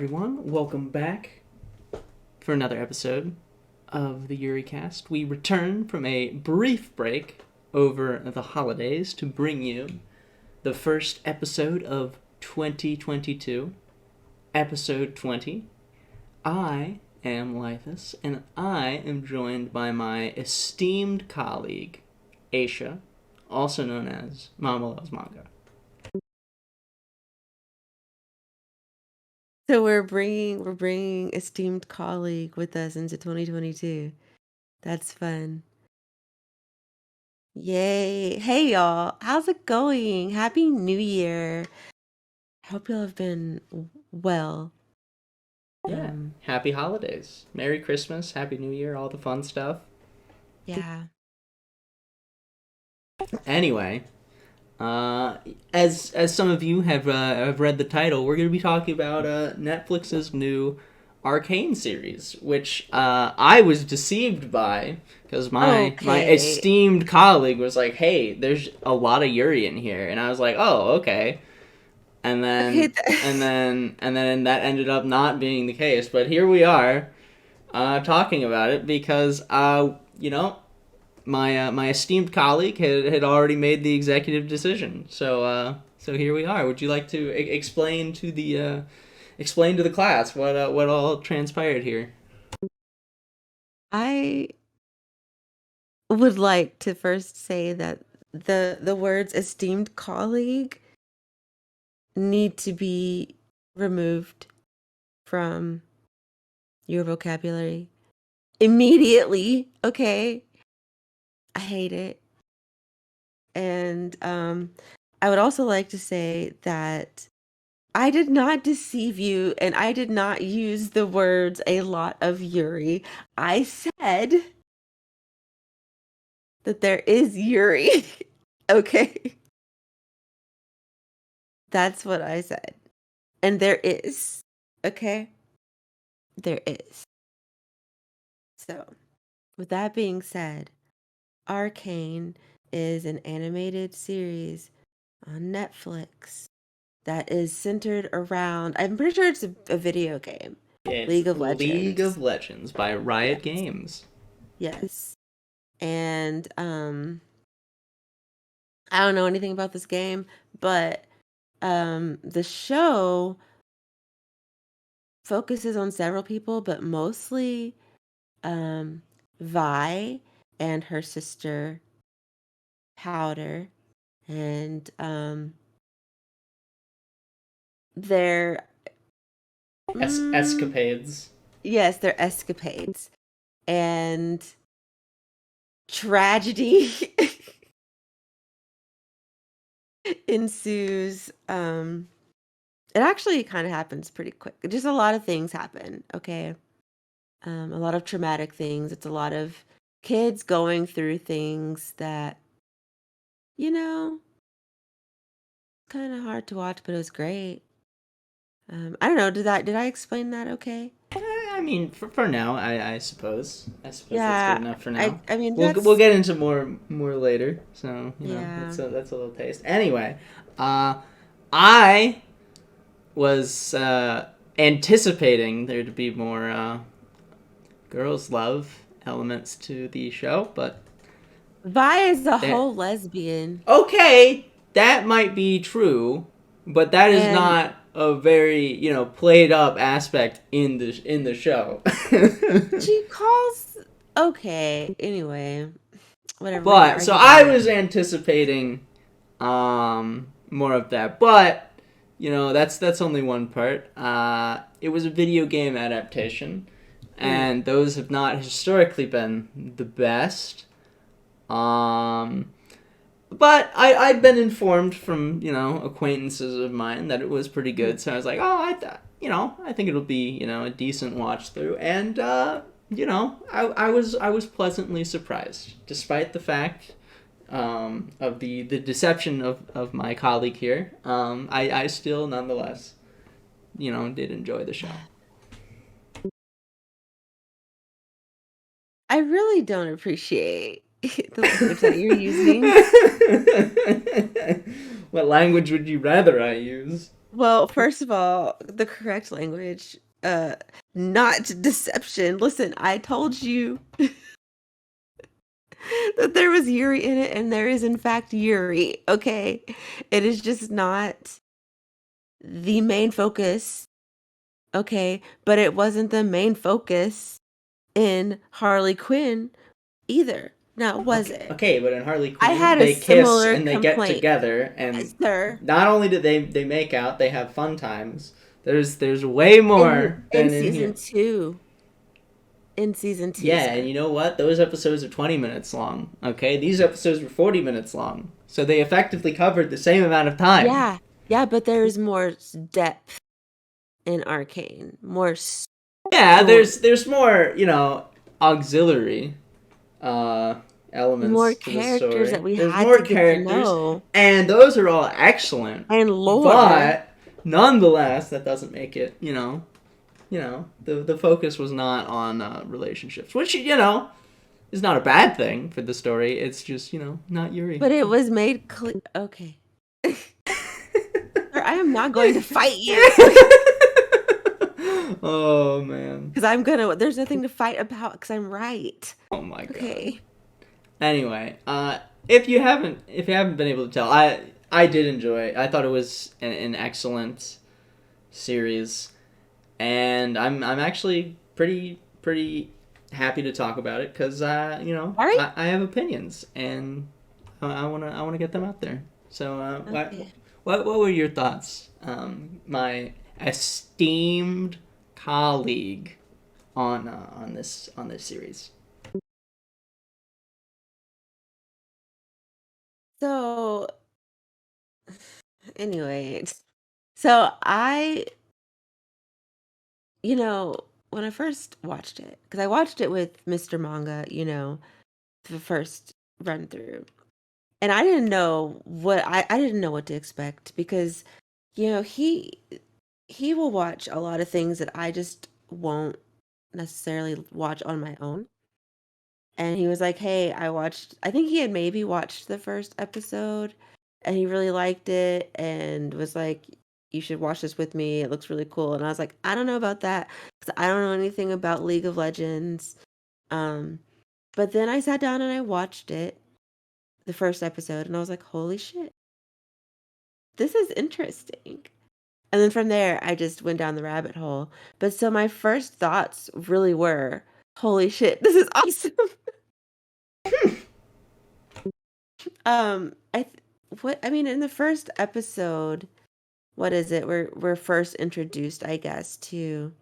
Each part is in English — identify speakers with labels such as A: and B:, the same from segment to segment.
A: everyone. Welcome back for another episode of the Yuricast. We return from a brief break over the holidays to bring you the first episode of 2022, episode 20. I am Laethas, and I am joined by my esteemed colleague, Aisha, also known as Mama Loves Manga.
B: So we're bringing esteemed colleague with us into 2022. That's fun. Yay. Hey y'all. How's it going? Happy New Year. I hope y'all have been well.
A: Yeah. Happy holidays. Merry Christmas, Happy New Year, all the fun stuff.
B: Yeah.
A: Anyway, as some of you have read the title, we're going to be talking about Netflix's new Arcane series, which I was deceived by because my esteemed colleague was like, "Hey, there's a lot of Yuri in here," and I was like, "Oh, okay." And then that ended up not being the case, but here we are talking about it because my esteemed colleague had already made the executive decision. So here we are. Would you like to explain to the class what all transpired here?
B: I would like to first say that the words esteemed colleague need to be removed from your vocabulary immediately, okay? I hate it. And I would also like to say that I did not deceive you and I did not use the words a lot of Yuri. I said that there is Yuri. Okay. That's what I said. And there is. Okay. There is. So, with that being said, Arcane is an animated series on Netflix that is centered around, I'm pretty sure it's a video game.
A: It's
B: League of Legends.
A: League of Legends by Riot Games.
B: Yes. And I don't know anything about this game, but the show focuses on several people, but mostly Vi and her sister Powder, and their
A: Escapades.
B: Yes, their escapades. And tragedy ensues. It actually kind of happens pretty quick. Just a lot of things happen, okay? A lot of traumatic things. It's a lot of kids going through things that, kind of hard to watch, but it was great. I don't know. Did I explain that okay?
A: I mean, for now, I suppose. That's good enough for now.
B: I mean,
A: we'll get into more later. So
B: yeah,
A: that's a little taste. Anyway, I was anticipating there to be more girls' love elements to the show, but
B: Vi is a whole lesbian.
A: Okay, that might be true, but that is not a very played up aspect in the show.
B: She calls anyway, whatever.
A: But so I was anticipating more of that, but that's only one part. It was a video game adaptation, and those have not historically been the best. But I'd been informed from, acquaintances of mine that it was pretty good. So I was like, oh, I think it'll be, a decent watch through. And, I was pleasantly surprised, despite the fact of the deception of my colleague here. I still, nonetheless, did enjoy the show.
B: I really don't appreciate the language that you're using.
A: What language would you rather I use?
B: Well, first of all, the correct language, not deception. Listen, I told you that there was Yuri in it, and there is in fact Yuri. Okay, it is just not the main focus. Okay, but it wasn't the main focus in Harley Quinn either. Now, was
A: Okay,
B: it?
A: okay, but in Harley
B: I
A: Quinn,
B: had a
A: they kiss
B: similar
A: and they get
B: complaint,
A: together, and
B: sir.
A: not only do they make out, they have fun times. There's way more
B: In
A: than in
B: season
A: here.
B: 2. In season 2,
A: Yeah, and
B: sir.
A: you know what? Those episodes are 20 minutes long. Okay, these episodes were 40 minutes long, so they effectively covered the same amount of time.
B: Yeah, yeah, but there's more depth in Arcane, more
A: Yeah,
B: story,
A: there's more auxiliary
B: more
A: elements to the
B: characters that
A: story.
B: we
A: There's
B: had
A: more
B: to get to
A: characters,
B: know,
A: and those are all excellent.
B: and lore.
A: But nonetheless, that doesn't make it. The focus was not on relationships, which is not a bad thing for the story. It's just not Yuri.
B: But it was made clear. Okay. Sir, I am not going to fight you.
A: Oh man.
B: Because there's nothing to fight about because I'm right.
A: Oh my god.
B: Okay.
A: Anyway, if you haven't been able to tell, I did enjoy it. I thought it was an excellent series, and I'm actually pretty happy to talk about it because
B: All right.
A: I have opinions and I wanna get them out there. So
B: Okay.
A: what were your thoughts, my esteemed colleague, on this series?
B: So, anyway, so when I first watched it, because I watched it with Mr. Manga, the first run through. And I didn't know I didn't know what to expect because, he will watch a lot of things that I just won't necessarily watch on my own. And he was like, "Hey, I think he had maybe watched the first episode and he really liked it and was like, you should watch this with me. It looks really cool." And I was like, "I don't know about that because I don't know anything about League of Legends." Um, but then I sat down and I watched it, the first episode, and I was like, "Holy shit, this is interesting." And then from there, I just went down the rabbit hole. But so my first thoughts really were, "Holy shit, this is awesome." I th- what I mean in the first episode, what is it? We're first introduced, I guess, to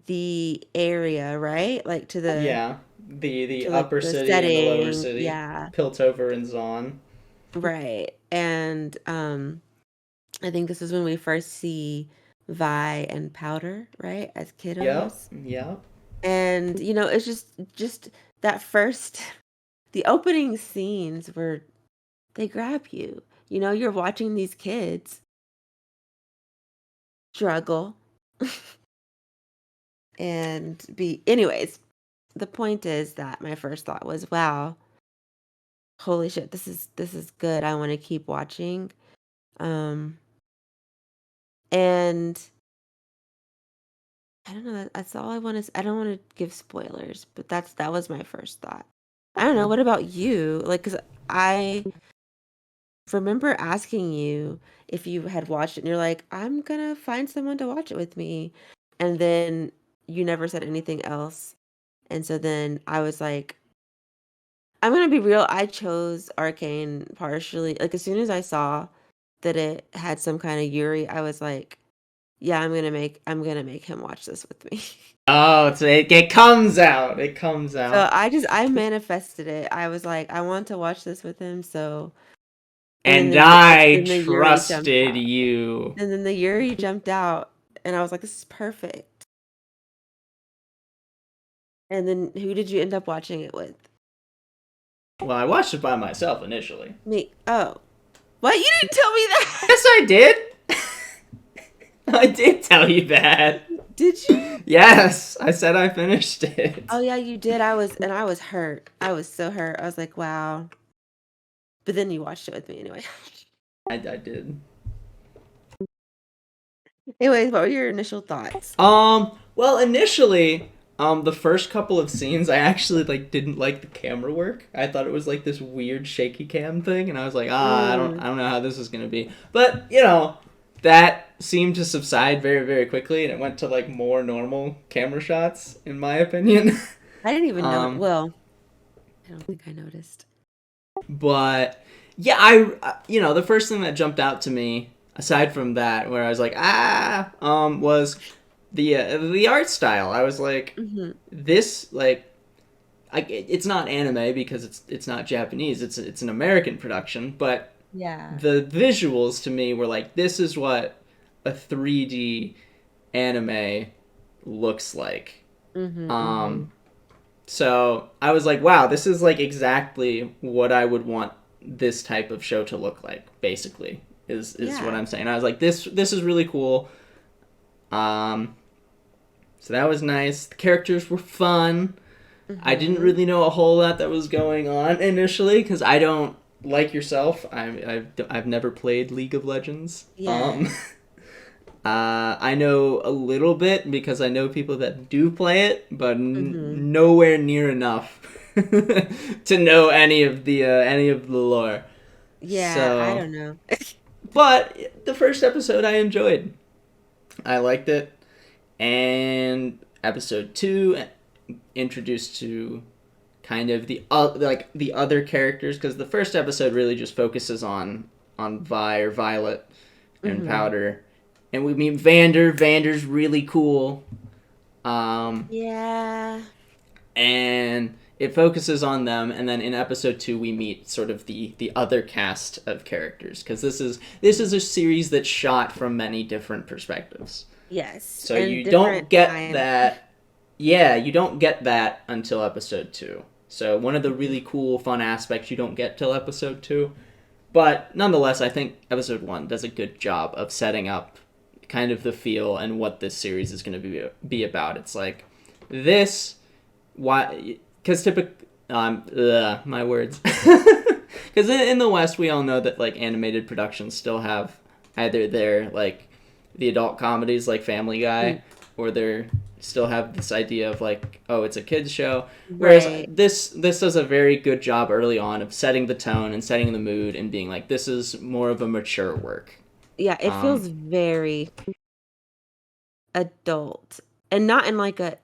B: the area, right? Like
A: Yeah, the
B: to like
A: upper
B: the
A: city and the lower
B: setting,
A: city,
B: yeah,
A: Piltover and Zon.
B: right. And I think this is when we first see Vi and Powder, right, as
A: Yep,
B: kiddos.
A: yep.
B: And it's just that first the opening scenes where they grab you. You're watching these kids struggle and be anyways, the point is that my first thought was, wow, holy shit, this is good. I want to keep watching. Um and I don't know, that's all I want to I don't want to give spoilers, but that was my first thought. I don't know, what about you? Like, cuz I remember asking you if you had watched it and you're like, "I'm going to find someone to watch it with me." And then you never said anything else. And so then I was like, I'm gonna be real, I chose Arcane partially like, as soon as I saw that it had some kinda Yuri, I was like, "Yeah, I'm gonna make him watch this with me."
A: Oh, so it comes out. It comes
B: So,
A: out.
B: I manifested it. I was like, "I want to watch this with him," so and then
A: And I
B: the Yuri jumped
A: trusted
B: out.
A: you.
B: And then the Yuri jumped out, and I was like, "This is perfect." And then who did you end up watching it with?
A: Well, I watched it by myself initially.
B: Me. Oh. What? You didn't tell me that!
A: Yes, I did. I did tell you that.
B: Did you?
A: Yes, I said I finished it.
B: Oh, yeah, you did. I was hurt. I was so hurt. I was like, "Wow." But then you watched it with me anyway.
A: I did.
B: Anyways, what were your initial thoughts?
A: Well, initially, the first couple of scenes, I actually like didn't like the camera work. I thought it was like this weird shaky cam thing, and I was like,
B: Mm,
A: I don't know how this is gonna be. But you know, that seemed to subside very, very quickly, and it went to like more normal camera shots, in my opinion.
B: I didn't even know.
A: um,
B: Well, I don't think I noticed.
A: but yeah, you know, the first thing that jumped out to me, aside from that, where I was like, was the art style. I was like,
B: Hmm.
A: this like it's not anime because it's not Japanese. It's an American production, but
B: Yeah.
A: the visuals to me were like, this is what a 3D anime looks like.
B: Hmm. Hmm.
A: Um, so I was like, wow, this is like exactly what I would want this type of show to look like. Basically, is what
B: Yeah.
A: I'm saying. I was like, this is really cool. Um, so that was nice. The characters were fun. I didn't
B: Hmm.
A: really know a whole lot that was going on initially because I don't like yourself. I've never played League of Legends.
B: Yeah.
A: I know a little bit because I know people that do play it, but
B: Hmm.
A: nowhere near enough to know any of the lore.
B: Yeah. I
A: So,
B: don't know.
A: but the first episode I enjoyed. I liked it, and episode 2 introduced to kind of like the other characters because the first episode really just focuses on Vi or Violet and
B: Hmm.
A: Powder, and we meet Vander. Vander's really cool, um,
B: Yeah.
A: and it focuses on them. And then in episode 2, we meet sort of the other cast of characters because this is a series that's shot from many different perspectives.
B: Yes.
A: So
B: And
A: you don't
B: different
A: get
B: time.
A: that. Yeah, you don't get that until episode 2. So one of the really cool, fun aspects you don't get till episode 2. But nonetheless, I think episode 1 does a good job of setting up kind of the feel and what this series is going to be about. It's like this why because typically my words because in the West we all know that like animated productions still have either their like the adult comedies like Family Guy,
B: Mm.
A: or they're still have this idea of like, oh, it's a kids show. Whereas
B: Right.
A: this does a very good job early on of setting the tone and setting the mood and being like, this is more of a mature work.
B: Yeah. It
A: um
B: feels very adult and not in like a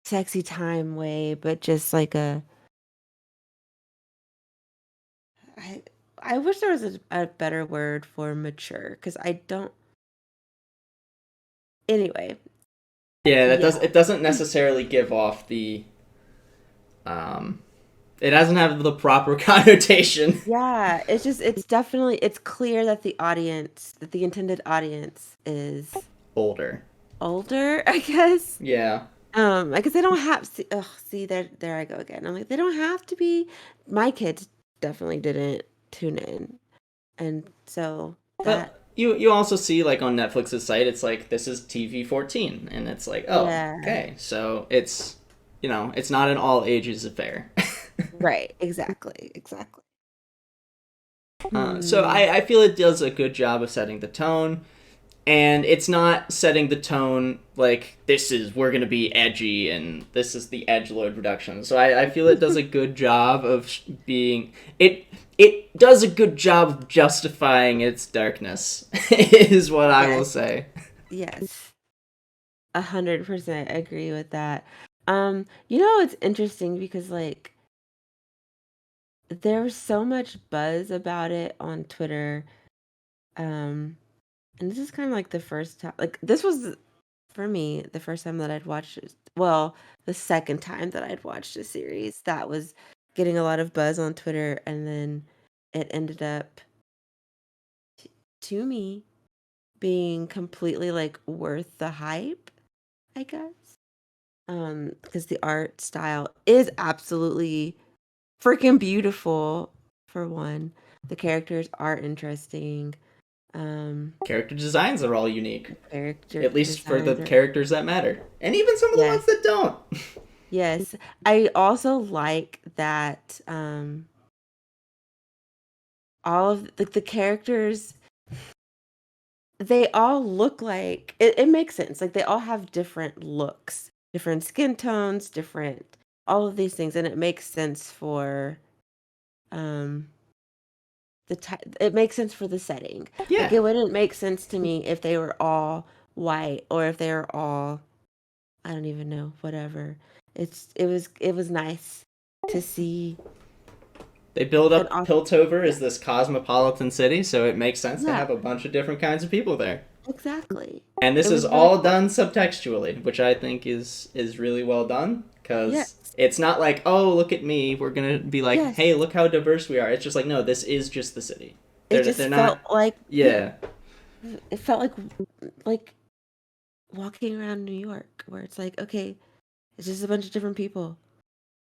B: sexy time way, but just like I I wish there was a better word for mature because I don't. Anyway,
A: yeah,
B: yeah,
A: it doesn't necessarily give off the um it doesn't have the proper connotation.
B: yeah. It's just it's clear that the intended audience is
A: Older.
B: older, I guess.
A: Yeah.
B: I guess they don't have. See, there I go again. I'm like, they don't have to be. My kids definitely didn't tune in, and so
A: Well,
B: that,
A: you also see like on Netflix's site, it's like this is TV-14, and it's like, oh,
B: yeah,
A: okay, so it's it's not an all ages affair.
B: right, exactly, exactly.
A: So
B: Hmm.
A: I feel it does a good job of setting the tone, and it's not setting the tone like this is we're gonna be edgy and this is the edge lord production. So I feel it does a good job of being it does a good job of justifying its darkness is what I will
B: Yes,
A: say.
B: yes, 100% agree with that. It's interesting because like there was so much buzz about it on Twitter. Um, and this is kind of like the first time, like this was for me the first time that I'd watched it. Well, the second time that I'd watched a series that was getting a lot of buzz on Twitter, and then it ended up to me being completely like worth the hype, I guess. Because the art style is absolutely freaking beautiful for one. The characters are interesting. Um,
A: Character designs are all unique,
B: Character
A: at least for the
B: designs are,
A: characters that matter, and even some of the ones
B: yes,
A: that don't.
B: yes. I also like that all of the characters they all look like it makes sense. Like they all have different looks, different skin tones, different all of these things, and it makes sense for um it makes sense for the setting. Like
A: Yeah.
B: it wouldn't make sense to me if they were all white or if they were all I don't even know, whatever. It was nice to see
A: They build
B: an
A: up Piltover as this cosmopolitan city, so it makes sense to
B: yeah,
A: have a bunch of different kinds of people there.
B: exactly.
A: And this
B: It
A: is
B: was really
A: all
B: cool.
A: done subtextually, which I think is really well done, because
B: Yes.
A: it's not like, oh, look at me, we're gonna be like,
B: Yes.
A: hey, look how diverse we are. It's just like, no, this is just the city.
B: It
A: They're
B: just
A: not,
B: felt like
A: yeah.
B: it felt like walking around New York where it's like, okay, it's just a bunch of different people.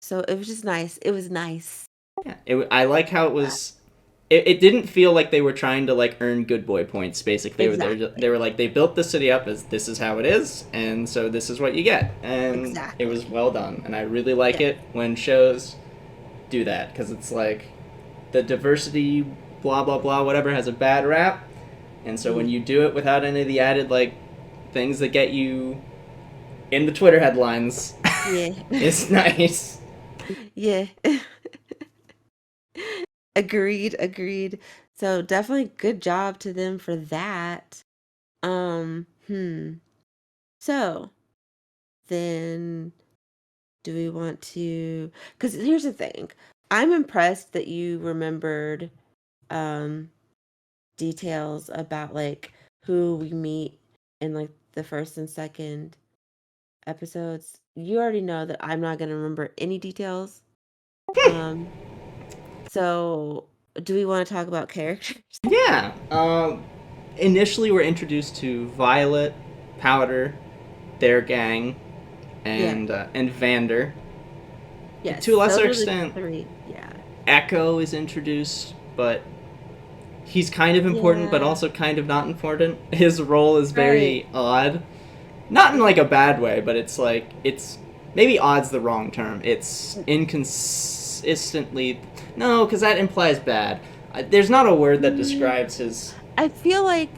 B: So it was just nice. It was nice.
A: Yeah. I like how it was. It didn't feel like they were trying to like earn good boy points. Basically, they were there. They
B: Exactly.
A: were like they built the city up as this is how it is, and so this is what you get, and it was
B: Exactly.
A: well done. And I really like
B: Yeah.
A: it when shows do that because it's like the diversity, blah blah blah, whatever has a bad rap, and so when you do it without any of the added like things that get you in the Twitter headlines,
B: Yeah.
A: it's nice.
B: Yeah. Agreed. So definitely good job to them for that. Hmm. So then do we want to because here's the thing. I'm impressed that you remembered um details about like who we meet in like the first and second episodes. You already know that I'm not gonna remember any details. Um so do we want to talk about characters?
A: Yeah. Initially, we're introduced to Violet, Powder, their gang,
B: Yeah.
A: and Vander. To a
B: Yes. Those
A: lesser
B: are the
A: extent,
B: three. Yeah.
A: Echo is introduced, but he's kind of important, but
B: Yeah.
A: also kind of not important. His role is
B: Right.
A: very odd. Not in like a
B: Mhm.
A: bad way, but it's like it's maybe odd's the wrong term. It's inconsistently no, because that implies bad. There's not a word that
B: Mm,
A: describes his.
B: I feel like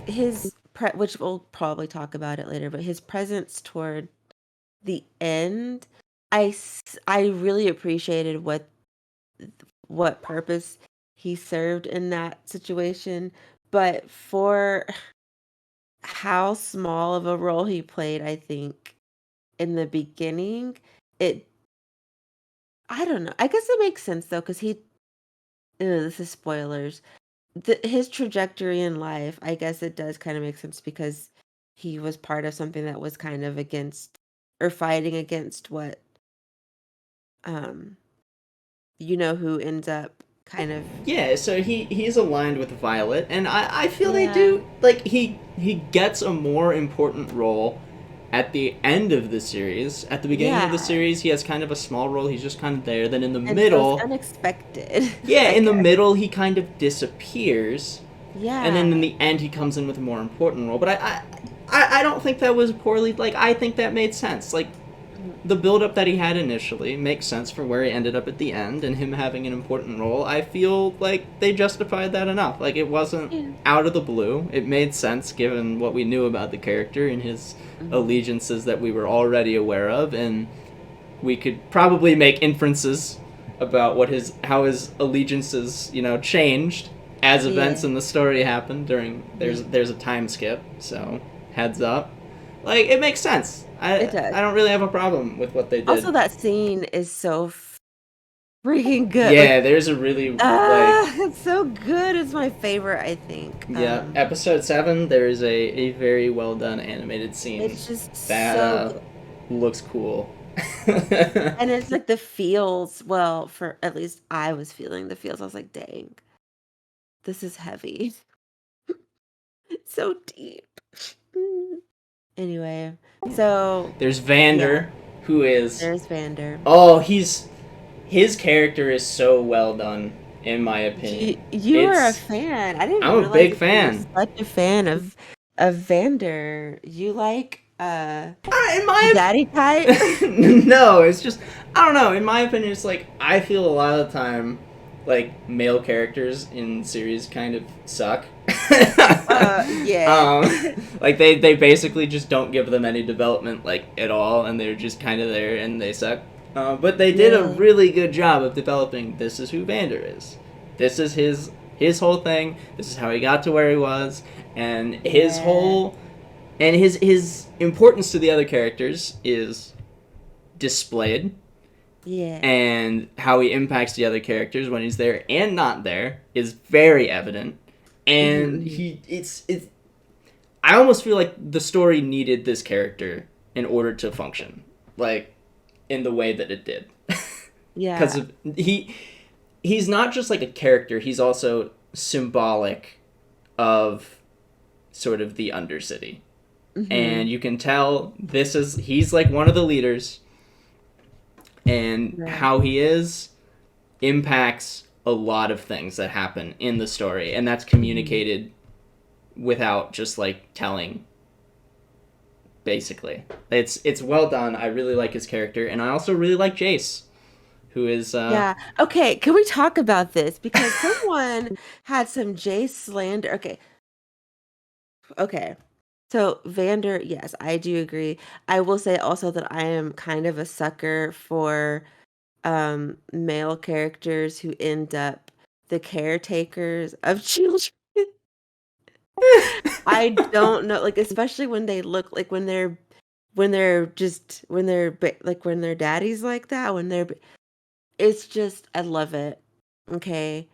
B: which we'll probably talk about it later, but his presence toward the end, I really appreciated what purpose he served in that situation, but for how small of a role he played, I think in the beginning, it I don't know. I guess it makes sense though, because this is spoilers. His trajectory in life, I guess it does kind of make sense because he was part of something that was kind of against or fighting against what um who ends up kind of
A: Yeah, so he's aligned with Violet, and I feel they
B: yeah.
A: do like he gets a more important role at the end of the series. At the beginning of the
B: Yeah.
A: series, he has kind of a small role. He's just kind of there. Then in the
B: And so it's
A: middle,
B: unexpected,
A: yeah,
B: I
A: in the
B: guess.
A: middle he kind of disappears, and then in
B: Yeah.
A: the end he comes in with a more important role. But I don't think that was poorly. Like I think that made sense. Like
B: Mhm.
A: the build-up that he had initially makes sense for where he ended up at the end and him having an important role. I feel like they justified that enough. Like it wasn't
B: Yeah.
A: out of the blue. It made sense given what we knew about the character and his
B: Mhm.
A: allegiances that we were already aware of, and we could probably make inferences about what his how his allegiances, changed as events
B: Yeah.
A: in the story happened during
B: Yeah.
A: there's a time skip, so heads up. Like it makes sense.
B: It
A: I
B: does.
A: don't really have a problem with what they
B: Also,
A: did.
B: that scene is so freaking good.
A: Yeah, there's a really
B: It's so good. It's my favorite, I think.
A: yeah, episode 7 there is a very well done animated scene
B: It's just
A: that
B: so good.
A: looks cool.
B: And it's like the feels, well, for at least I was feeling the feels. I was like, dang, this is heavy. It's so deep. Mm. Anyway, so
A: There's
B: yeah,
A: Vander, who is
B: there's Vander.
A: oh, his character is so well done, in my opinion.
B: You were a
A: It's
B: fan. I didn't
A: I'm a
B: realize
A: big
B: that you were
A: fan.
B: such a fan of Vander. You like
A: In my
B: daddy type?
A: no, it's just I don't know. In my opinion, it's like I feel a lot of the time like male characters in series kind of suck.
B: Yeah.
A: Like they basically just don't give them any development like at all, and they're just kind of there and they suck. But they did a
B: Yeah.
A: really good job of developing. This is who Vander is. This is his whole thing. This is how he got to where he was, and
B: Yeah.
A: his importance to the other characters is displayed,
B: Yeah.
A: and how he impacts the other characters when he's there and not there is very evident. And
B: Mm-hmm.
A: it's I almost feel like the story needed this character in order to function, like in the way that it did, because
B: Yeah.
A: he's not just like a character; he's also symbolic of sort of the Undercity,
B: Mm-hmm.
A: and you can tell he's like one of the leaders, and
B: Right.
A: how he is impacts a lot of things that happen in the story, and that's communicated without just like telling. Basically, it's well done. I really like his character, and I also really like Jace, who is
B: Yeah. Okay. Can we talk about this? Because someone had some Jay slander. Okay. Okay. So Vander, yes, I do agree. I will say also that I am kind of a sucker for male characters who end up the caretakers of children. I don't know, like especially when they look like when their daddy's like that, it's just I love it. Okay.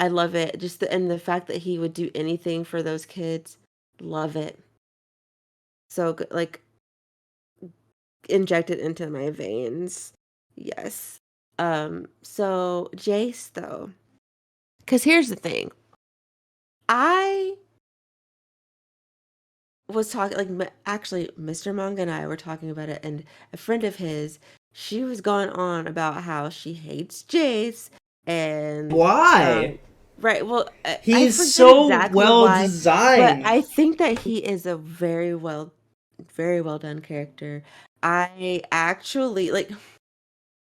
B: I love it. And the fact that he would do anything for those kids, love it. So good, like inject it into my veins. Yes. So Jace though, because here's the thing. I was talking like actually Mr. Manga and I were talking about it, and a friend of his, she was going on about how she hates Jace, and
A: why
B: right, well, I
A: he's
B: forget
A: so
B: exactly
A: well
B: why, but
A: designed.
B: I think that he is a very well done character. I actually like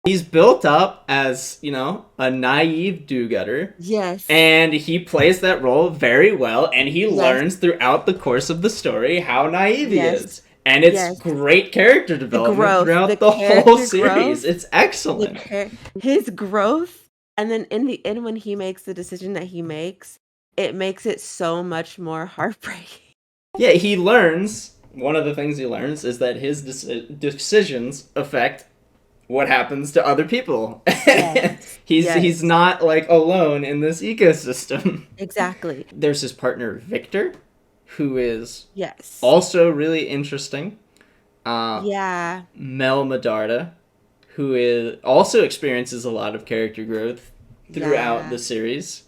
A: He's built up as, a naive do-gooder,
B: yes,
A: and he plays that role very well, and he
B: yes,
A: learns throughout the course of the story how naive he
B: yes,
A: is. And it's
B: yes.
A: great character development
B: The
A: throughout the whole
B: character
A: series.
B: growth,
A: It's excellent.
B: his growth, and then in the end when he makes the decision that he makes, it makes it so much more heartbreaking.
A: Yeah, he learns. One of the things he learns is that his decisions affect what happens to other people.
B: Yes,
A: He's
B: yes,
A: not like alone in this ecosystem.
B: exactly.
A: There's his partner Victor, who is
B: Yes,
A: also really interesting. Uh,
B: yeah,
A: Mel Medarda, who is also experiences a lot of character growth throughout
B: yeah,
A: the series.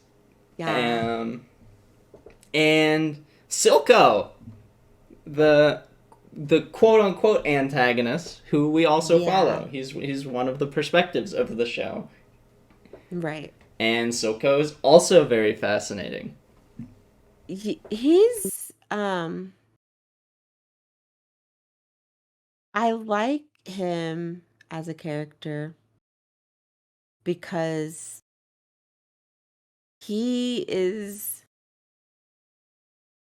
B: yeah,
A: Um, and Silco, the quote unquote antagonist, who we also
B: yeah,
A: follow. He's one of the perspectives of the show.
B: right.
A: And Silco is also very fascinating.
B: He's I like him as a character because he is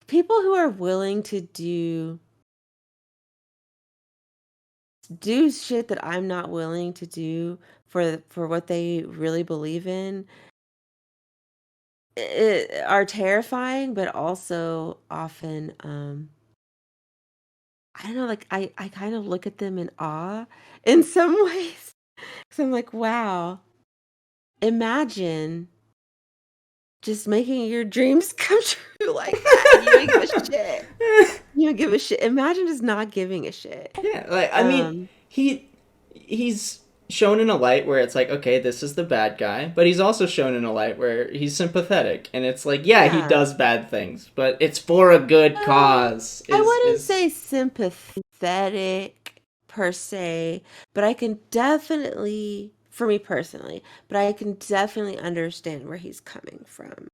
B: people who are willing to do shit that I'm not willing to do for what they really believe in are terrifying, but also often I don't know, like I kind of look at them in awe in some ways. So I'm like, wow, imagine just making your dreams come true like that, and you don't give a shit. You don't give a shit. Imagine just not giving a shit.
A: Yeah, like I mean,
B: Um,
A: he's shown in a light where it's like, okay, this is the bad guy, but he's also shown in a light where he's sympathetic, and it's like, yeah, he
B: yeah.
A: does bad things, but it's for a good cause.
B: I
A: Is
B: wouldn't
A: is
B: say sympathetic per se, but I can definitely, for me personally, but I can definitely understand where he's coming from.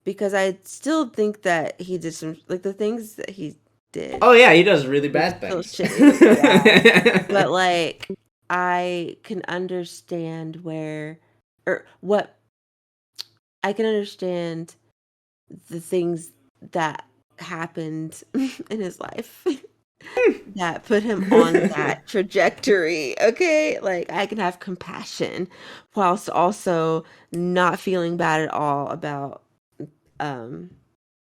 B: Because I still think that he did some, like the things that he did
A: Oh yeah, he does really
B: were
A: bad
B: still
A: things.
B: shitty. Yeah. But like, I can understand or what, I can understand the things that happened in his life that put him on that trajectory. Okay, like I can have compassion whilst also not feeling bad at all about um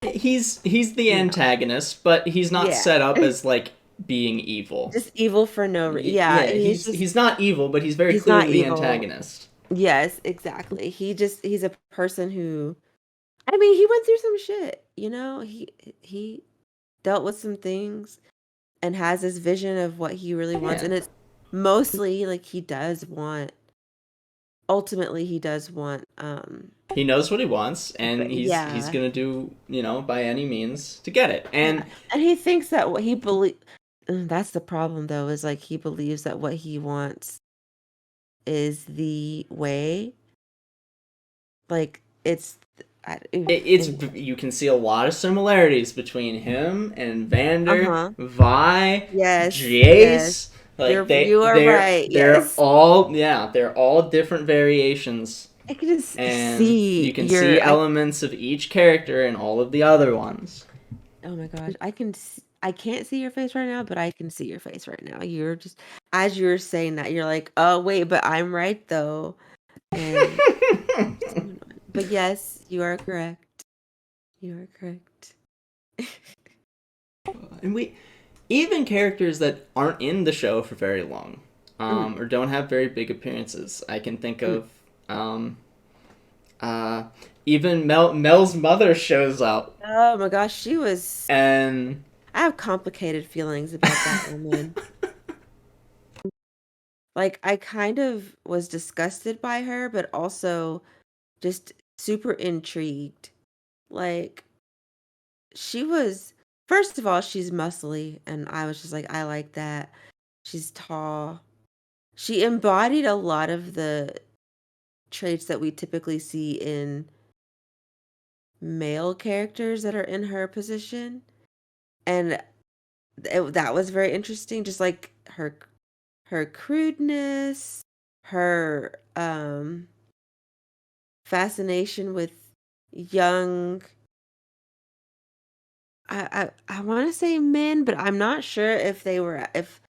A: He's the
B: you know
A: antagonist, but he's not
B: yeah.
A: set up as like being evil.
B: Just evil for no yeah,
A: Yeah,
B: he's
A: he's not evil, but he's very
B: he's not
A: clearly the
B: evil.
A: antagonist.
B: Yes, exactly. He's a person who, I mean, he went through some shit, you know? He dealt with some things and has this vision of what he really wants,
A: Yeah.
B: and it's mostly like he does want, ultimately he does want
A: He knows what he wants,
B: but
A: and he's
B: yeah.
A: gonna do, by any means to get it.
B: Yeah.
A: And
B: And he thinks that what he believe that's the problem though, is like he believes that what he wants is the way. Like it's
A: it's
B: anyway.
A: you can see a lot of similarities between him and Vander,
B: Uh-huh.
A: Vi,
B: Yes, yes.
A: Jace. Like
B: You are right.
A: they're
B: Yes.
A: all different variations,
B: I can just
A: and you
B: see
A: can see
B: I
A: elements of each character in all of the other ones.
B: oh my gosh. I can't see your face right now, but I can see your face right now. You're just as you're saying that, you're like, "Oh, wait, but I'm right though." And so annoying. But yes, you are correct. You are correct.
A: And we even characters that aren't in the show for very long,
B: Mm,
A: or don't have very big appearances. I can think
B: mm.
A: of, um, uh, even Mel's mother shows up,
B: Oh my gosh, she was
A: and
B: I have complicated feelings about that woman. Like I kind of was disgusted by her, but also just super intrigued. Like she was first of all, she's muscly and I was just like, I like that. She's tall. She embodied a lot of the traits that we typically see in male characters that are in her position. And that was very interesting, just like her crudeness, her fascination with young I want to say men, but I'm not sure if they were if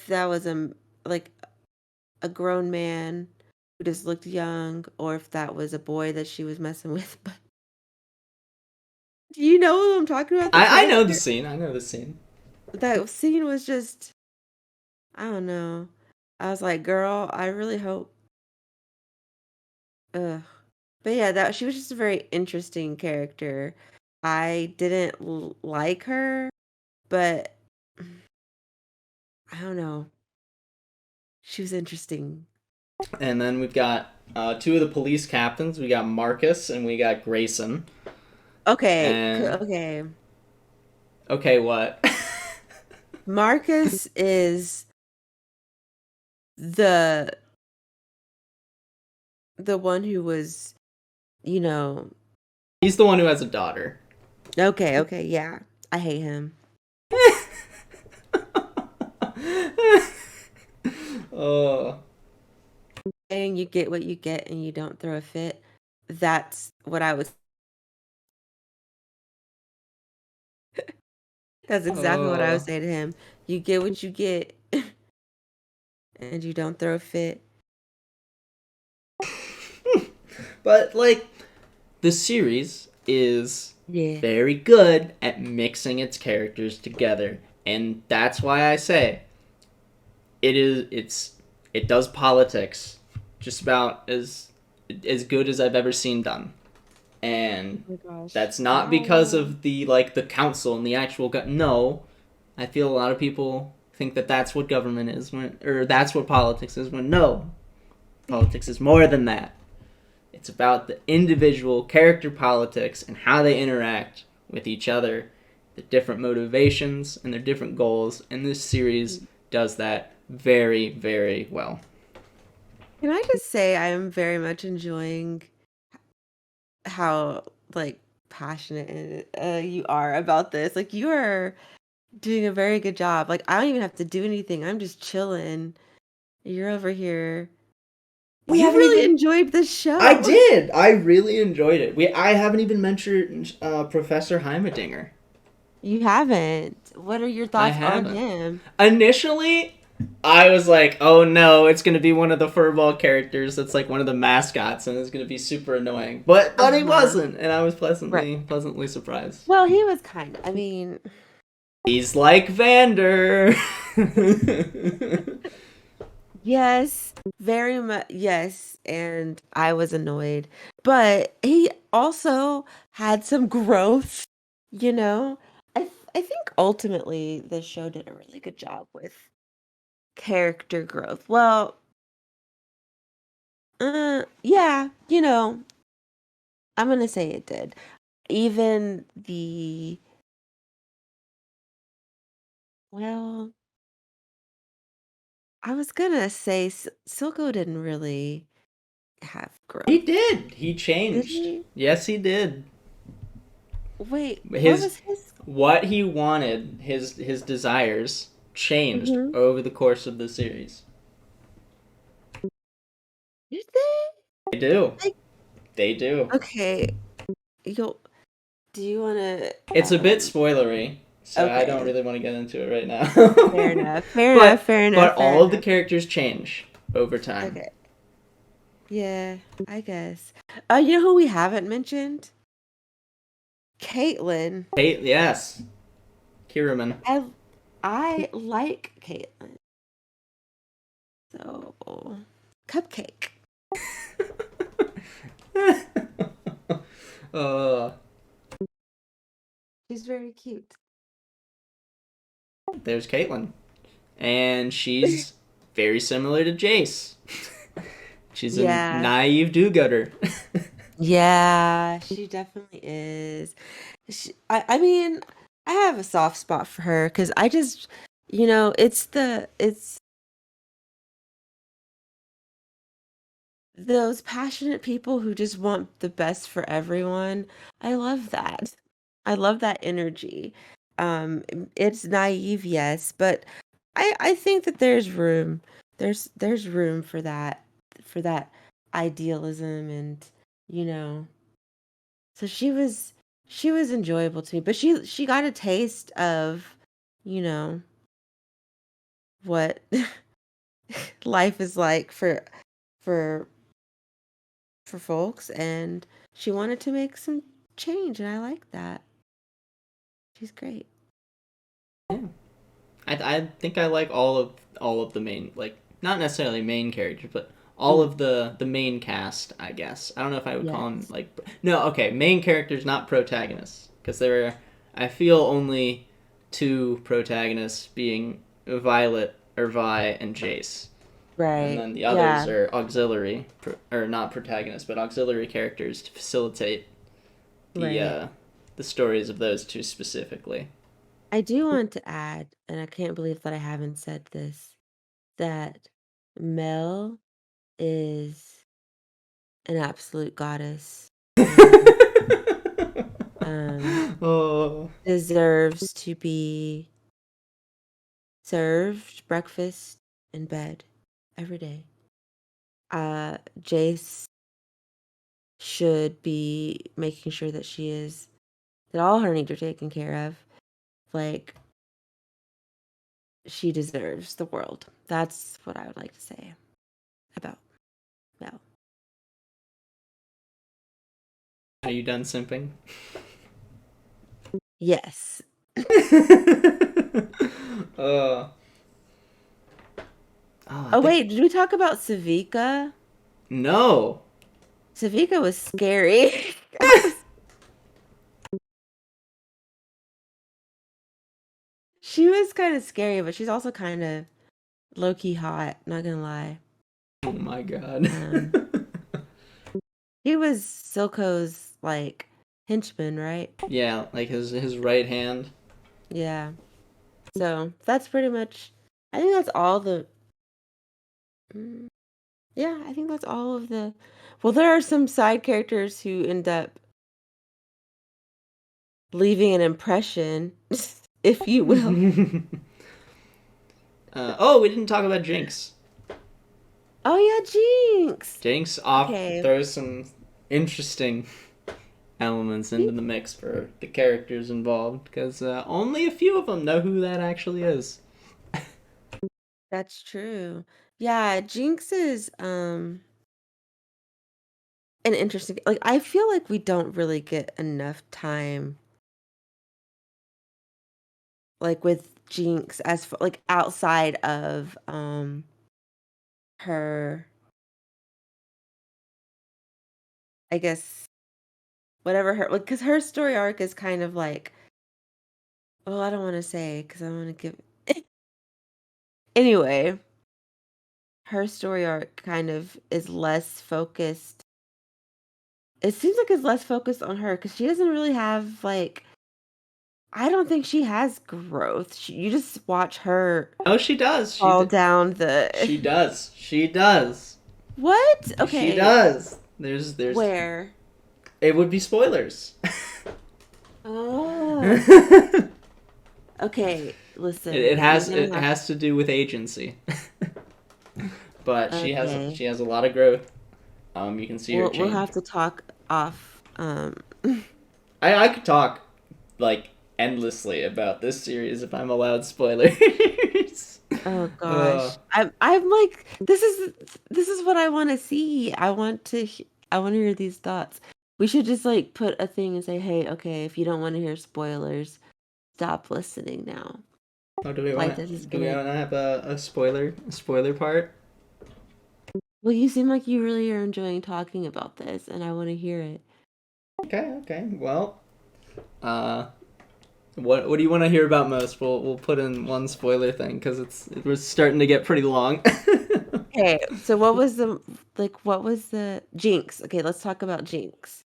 B: that was like a grown man who just looked young or if that was a boy that she was messing with. But do you know who I'm talking about? The
A: I know the
B: character?
A: scene. I know the scene.
B: That scene was just I don't know. I was like, girl, I really hope. Ugh. But yeah, that she was just a very interesting character. I didn't like her, but I don't know. She was interesting.
A: And then we've got two of the police captains. We got Marcus and we got Grayson.
B: Okay,
A: And
B: okay.
A: okay, what?
B: Marcus is the the one who was, you know,
A: He's the one who has a daughter.
B: okay, okay, yeah. I hate him.
A: Oh.
B: And you get what you get and you don't throw a fit. That's what I was that's exactly what I would
A: Oh.
B: say to him. You get what you get and you don't throw a fit.
A: But like the series is
B: Yeah.
A: very good at mixing its characters together, and that's why I say it does politics just about as good as I've ever seen done. And
B: Oh my gosh.
A: that's not because of the council and the actual no. I feel a lot of people think that that's what government is or that's what politics is when no. Politics is more than that. It's about the individual character politics and how they interact with each other, the different motivations and their different goals, and this series does that very, very well.
B: Can I just say I am very much enjoying how like passionate you are about this. Like you are doing a very good job. Like I don't even have to do anything. I'm just chilling. You're over here. You
A: haven't
B: really
A: even.
B: enjoyed the
A: I
B: show.
A: did. I really enjoyed it. I haven't even mentioned Professor Heimerdinger.
B: You haven't. What are your
A: I
B: thoughts on
A: haven't.
B: him?
A: Initially, I was like, "Oh no, it's gonna be one of the furball characters that's like one of the mascots, and it's gonna be super annoying." But he
B: Uh-huh.
A: wasn't, and I was
B: Right.
A: pleasantly surprised.
B: Well, he was kind of. I mean,
A: He's like Vander.
B: yes, very much. Yes, and I was annoyed, but he also had some growth. You know, I think ultimately the show did a really good job with character growth. Well, yeah, I'm gonna say it did. Even well, I was gonna say Silco didn't really have
A: He
B: growth.
A: did. He
B: Did
A: changed.
B: he?
A: Yes, he did.
B: Wait, what
A: His
B: was his?
A: what he wanted, his desires changed
B: Mm-hmm.
A: over the course of the series.
B: Did they?
A: They do.
B: Like,
A: They do.
B: okay, you do you want to?
A: It's a bit spoilery, so I don't
B: Okay,
A: really want to get into it right now.
B: fair enough. Fair enough.
A: but
B: Fair enough.
A: but
B: Fair
A: all of the
B: enough.
A: characters change over time.
B: Okay. Yeah, I guess. You know who we haven't mentioned? Caitlyn.
A: Hey, yes, Kiraman.
B: I like Caitlyn. So, cupcake.
A: uh,
B: She's very cute.
A: there's Caitlyn, and she's very similar to Jace. She's a
B: Yeah.
A: naive do-gooder.
B: Yeah, she definitely is. I mean, I have a soft spot for her because I just, it's those passionate people who just want the best for everyone. I love that. I love that energy. It's naive, yes, but I think that there's room. There's room for that idealism and, you know. So she was enjoyable to me, but she got a taste of, you know, what life is like for for folks, and she wanted to make some change, and I like that. She's great.
A: Yeah. I think I like all of the main, like, not necessarily main characters, but all
B: Mm,
A: of the main cast. I guess I don't know if I would call them
B: yes.
A: like no, okay, main characters, not protagonists, because there are, I feel, only two protagonists, being Violet or Vi and Jace, and
B: Right.
A: then the others
B: Yeah.
A: are auxiliary or not protagonists but auxiliary characters to facilitate the
B: Right.
A: uh the stories of those two specifically.
B: I do want to add, and I can't believe that I haven't said this, that Mel is an absolute goddess and um
A: Oh.
B: deserves to be served breakfast in bed every day. Jace should be making sure that all her needs are taken care of. Like, she deserves the world. That's what I would like to say about Mel.
A: Are you done simping?
B: Yes.
A: uh, I
B: Oh
A: think
B: wait, did we talk about Savika?
A: no.
B: Savika was scary. She was kind of scary, but she's also kind of low key hot. Not gonna lie.
A: Oh my god.
B: Um, he was Silco's like henchman, right?
A: Yeah, like his right hand.
B: Yeah. So that's pretty much. I think that's all the. mm, Yeah, I think that's all of the. Well, there are some side characters who end up leaving an impression, if you will.
A: Oh, we didn't talk about Jinx.
B: Oh yeah, Jinx.
A: Jinx off
B: Okay.
A: throws some interesting elements into the mix for the characters involved because only a few of them know who that actually is.
B: That's true. Yeah, Jinx is an interesting, like, I feel like we don't really get enough time, like, with Jinx as for, like, outside of her, I guess, whatever her, like, because her story arc is kind of like, well, I don't want to say because I want to give anyway, her story arc kind of is less focused. It seems like it's less focused on her because she doesn't really have, like, I don't think she has growth. You just watch her
A: Oh, she does.
B: fall down the
A: She does. She does.
B: what?
A: She
B: Okay,
A: does. There's.
B: where?
A: It would be spoilers.
B: Oh,
A: it
B: okay. Listen, you're
A: it
B: gonna have
A: has to do with agency, but
B: okay.
A: she has a lot of growth. You can see her
B: We'll
A: change.
B: have to talk off.
A: I could talk like endlessly about this series if I'm allowed spoilers.
B: Oh
A: uh,
B: gosh, I'm like, this is what I want to see. I want to hear these thoughts. We should just like put a thing and say, hey, okay, if you don't want to hear spoilers, stop listening now.
A: oh,
B: Laethas is
A: do we
B: gonna.
A: want to have a spoiler part?
B: Well, you seem like you really are enjoying talking about this, and I want to hear it.
A: Okay. Well, uh, what do you want to hear about most? We'll put in one spoiler thing because it was starting to get pretty long.
B: Okay, so what was the Jinx? Okay, let's talk about Jinx.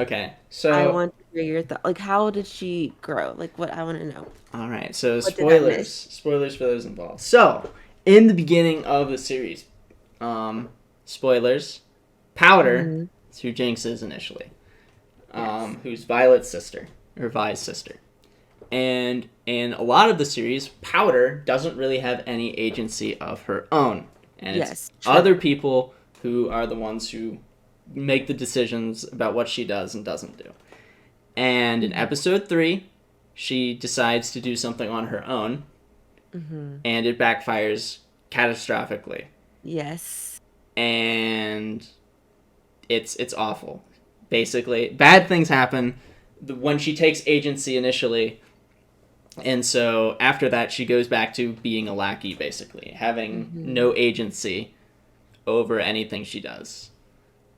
A: Okay,
B: I
A: so
B: want to hear your thought. Like, how did she grow? Like, what I want to know.
A: all right, so
B: What did I miss?
A: spoilers for those involved. So in the beginning of the series, spoilers, Powder,
B: Mm-hmm.
A: is who Jinx is initially,
B: Yes.
A: who's Violet's sister or Vi's sister, and in a lot of the series, Powder doesn't really have any agency of her own, and it's
B: Yes.
A: other
B: True.
A: people who are the ones who make the decisions about what she does and doesn't do. And in
B: Mm-hmm.
A: episode 3, she decides to do something on her own,
B: Mm-hmm.
A: and it backfires catastrophically.
B: Yes.
A: And it's awful. Basically, bad things happen when she takes agency initially, and so after that she goes back to being a lackey, basically having
B: Mm-hmm.
A: no agency over anything she does.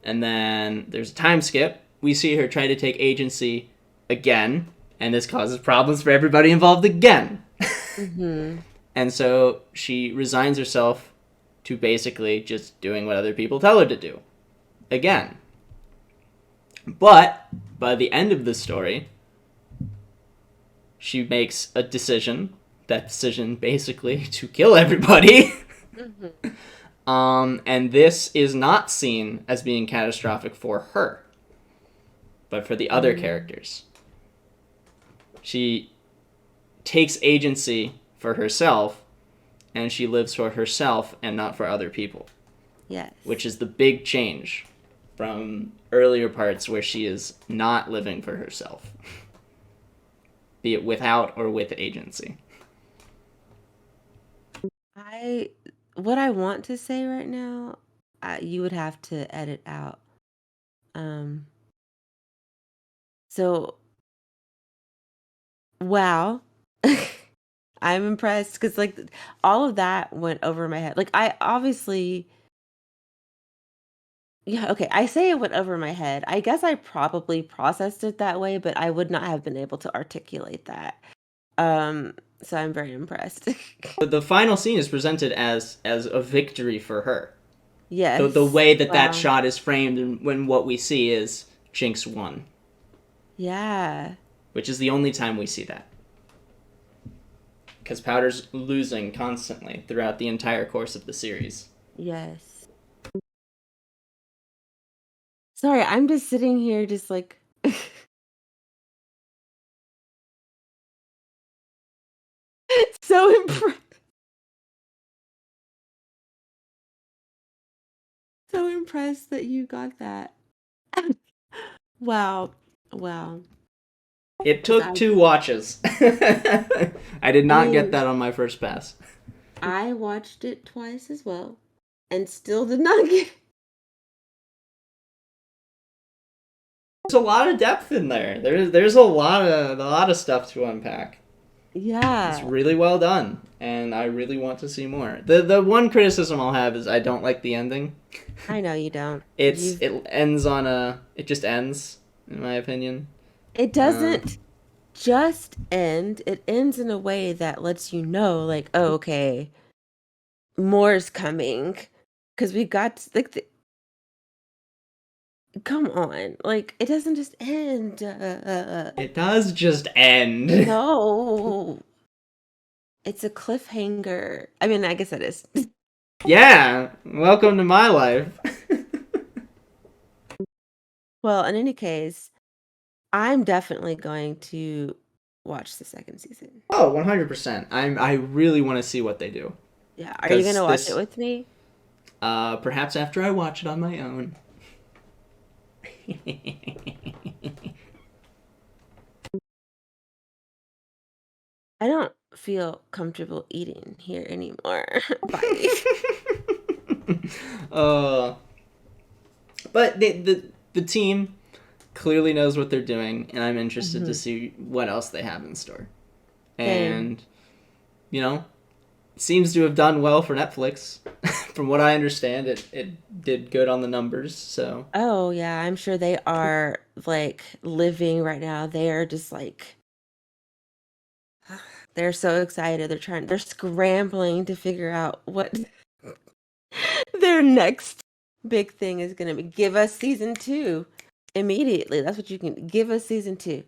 A: And then there's a time skip. We see her try to take agency again, and this causes problems for everybody involved again.
B: Mm-hmm.
A: And so she resigns herself to basically just doing what other people tell her to do again. But by the end of the story, she makes a decision. That decision basically to kill everybody.
B: Mm-hmm.
A: And this is not seen as being catastrophic for her, but for the other
B: Mm-hmm.
A: characters. She takes agency for herself, and she lives for herself and not for other people, which
B: Yes.
A: is the big change from earlier parts where she is not living for herself, be it without or with agency.
B: I what I want to say right now, you would have to edit out. Um. So wow. I'm impressed because like all of that went over my head. Like I obviously, yeah, okay. I say it went over my head. I guess I probably processed it that way, but I would not have been able to articulate that. So I'm very impressed.
A: The final scene is presented as a victory for her. The
B: Yes.
A: way that that
B: Wow.
A: shot is framed, and when what we see is Jinx won,
B: Yeah.
A: which is the only time we see that. Because Powder's losing constantly throughout the entire course of the series.
B: Yes. Sorry, I'm just sitting here just like so impressed. So impressed that you got that. Wow. Wow.
A: It
B: 'Cause
A: took 2 watches. I did not get that on my first pass.
B: I watched it twice as well and still did not get it.
A: There's a lot of depth in there. There's a lot of stuff to unpack.
B: Yeah.
A: It's really well done, and I really want to see more. The one criticism I'll have is I don't like the ending.
B: I know you don't.
A: It ends on it just ends, in my opinion.
B: It doesn't just end. It ends in a way that lets you know, like, oh, okay, more's coming. Because we got, like, come on. Like, it doesn't just end.
A: It does just end.
B: No. It's a cliffhanger. I mean, I guess it is.
A: Yeah, welcome to my life.
B: Well, in any case, I'm definitely going to watch the second season.
A: Oh, 100%. I really want to see what they do.
B: Yeah. Are you going to watch it with me?
A: Perhaps after I watch it on my own.
B: I don't feel comfortable eating here anymore. Bye.
A: But the team clearly knows what they're doing, and I'm interested to see what else they have in store. And, you know, it seems to have done well for Netflix. From what I understand, it did good on the numbers, so.
B: Oh, yeah, I'm sure they are, like, living right now. They are just, like, they're so excited. They're scrambling to figure out what their next big thing is going to be. Give us season 2 immediately. That's what you can give us season 2.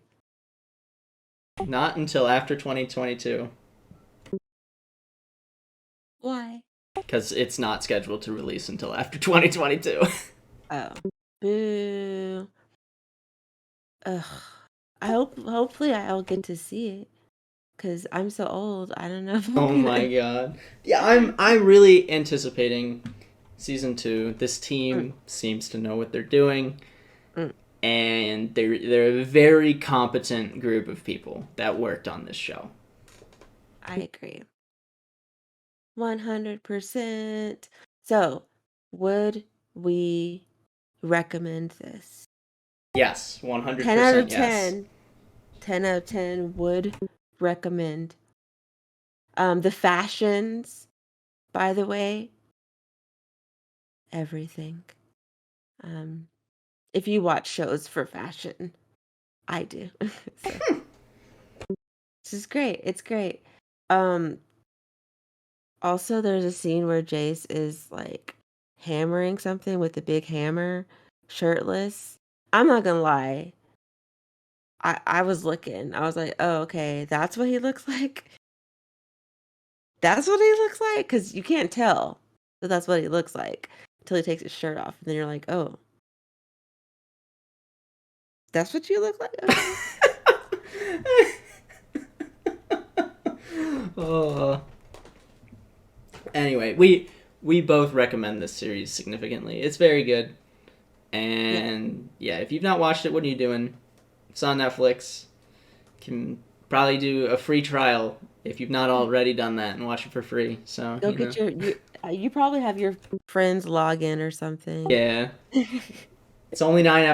A: Not until after 2022.
B: Why?
A: Because it's not scheduled to release until after 2022.
B: Oh. Boo. Ugh. Hopefully I'll get to see it. Because I'm so old. I don't know if
A: Oh my god. Yeah, I'm really anticipating season 2. This team seems to know what they're doing. And they're a very competent group of people that worked on this show.
B: I agree. 100%. So, would we recommend this?
A: Yes, 100%.
B: 10 out of
A: yes.
B: 10. 10 out of 10 would recommend. The fashions, by the way, everything. If you watch shows for fashion, I do. So, this is great. It's great. Also, there's a scene where Jace is like hammering something with a big hammer, shirtless. I'm not gonna lie. I was looking. I was like, oh, okay, that's what he looks like. That's what he looks like? Because you can't tell that that's what he looks like until he takes his shirt off. And then you're like, oh, that's what you look like?
A: Oh. Anyway, we both recommend this series significantly. It's very good. And yeah, if you've not watched it, what are you doing? It's on Netflix. Can probably do a free trial if you've not already done that and watch it for free. So
B: Go get you probably have your friends log in or something.
A: Yeah. It's only 10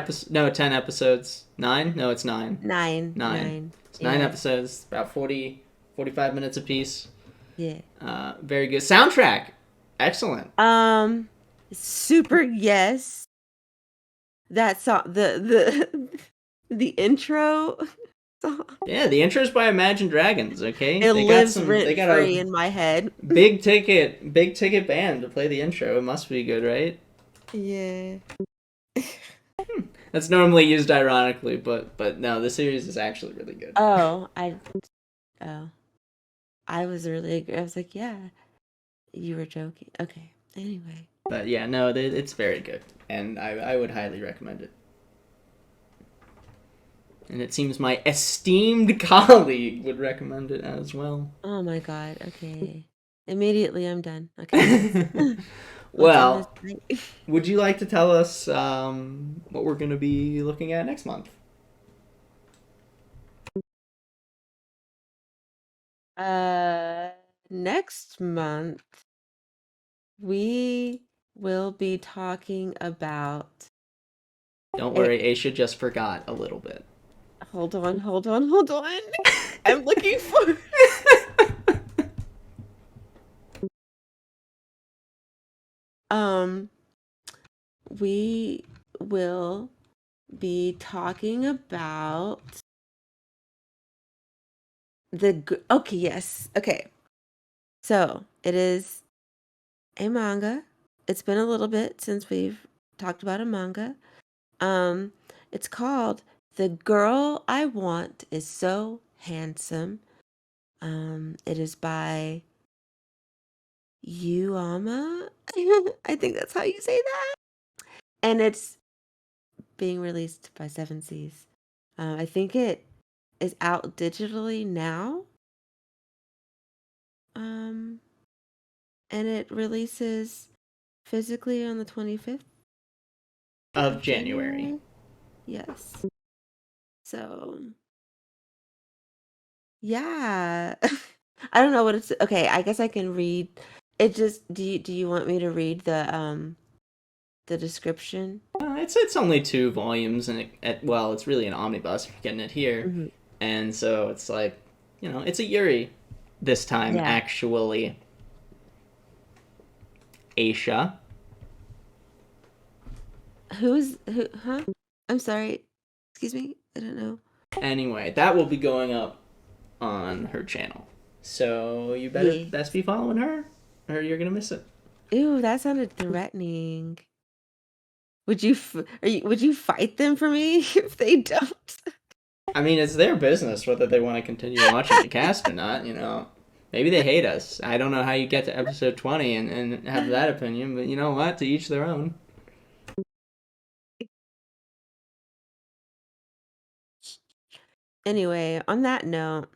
A: episodes. 9? No, it's 9.
B: 9.
A: It's 9 episodes, about 45 minutes apiece.
B: Yeah.
A: Very good. Soundtrack. Excellent.
B: Super yes. That song, the intro song.
A: Yeah, the intro's by Imagine Dragons, okay?
B: It lives rent-free in my head.
A: Big ticket band to play the intro. It must be good, right?
B: Yeah.
A: That's normally used ironically, but no, the series is actually really good.
B: I was like, yeah, you were joking. Okay. Anyway.
A: But yeah, no, it's very good, and I would highly recommend it. And it seems my esteemed colleague would recommend it as well.
B: Oh my god. Okay. Immediately I'm done. Okay. What's on his
A: Well,
B: plate?
A: would you like to tell us what we're going to be looking at next month?
B: Next month we will be talking about.
A: Don't
B: It,
A: worry, Aisha just forgot a little bit.
B: hold on, hold on, hold on. I'm looking for. Um, we will be talking about okay, yes. Okay. So, it is a manga. It's been a little bit since we've talked about a manga. Um, it's called The Girl I Want Is So Handsome. It is by Yuama. I think that's how you say that. And it's being released by Seven Seas. I think it is out digitally now. Um, and it releases physically on the 25th
A: Of
B: of
A: January.
B: January. Yes. So, yeah. I don't know what it's okay, I guess I can read it. Just do you want me to read the description?
A: It's only 2 volumes, and well, it's really an omnibus. If you're getting it here,
B: Hmm.
A: and so it's like, it's a Yuri this time
B: Yeah.
A: actually. Aisha.
B: Who, huh? I'm sorry. Excuse me. I don't know.
A: Anyway, that will be going up on her channel, so you better
B: Yeah.
A: best be following her, or you're gonna miss it.
B: Ew, that sounded threatening. Would you fight them for me if they don't?
A: I mean, it's their business whether they want to continue watching the cast or not. Maybe they hate us. I don't know how you get to episode 20 and have that opinion, but you know what? To each their own.
B: Anyway, on that note,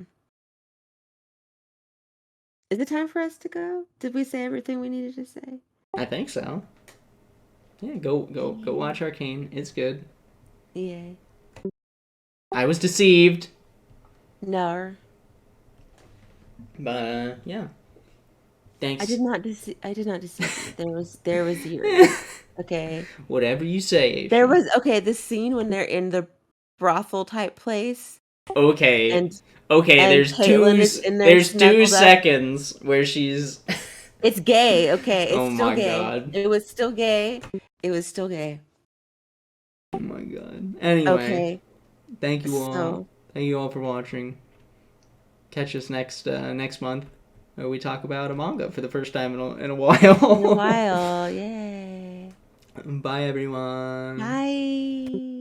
B: is it time for us to go? Did we say everything we needed to say?
A: I think so. Yeah, go watch Arcane. It's good.
B: Yeah.
A: I was deceived,
B: No.
A: but yeah.
B: I did
A: Thanks.
B: not deceive. I did not deceive you. There was Yuri. Okay.
A: Whatever you say,
B: There
A: Aisha.
B: was okay. The scene when they're in the brothel type place,
A: Okay.
B: and
A: Okay,
B: Caitlyn is in there
A: there's two
B: snuggled up.
A: seconds where she's
B: It's gay. Okay, it's
A: Oh
B: still
A: my
B: gay.
A: god.
B: It was still gay. It was still gay.
A: Oh my god. Anyway,
B: Okay.
A: thank you all.
B: So
A: Thank you all for watching. Catch us next month where we talk about a manga for the first time in a
B: in a
A: while.
B: while, yay.
A: Bye everyone.
B: Bye.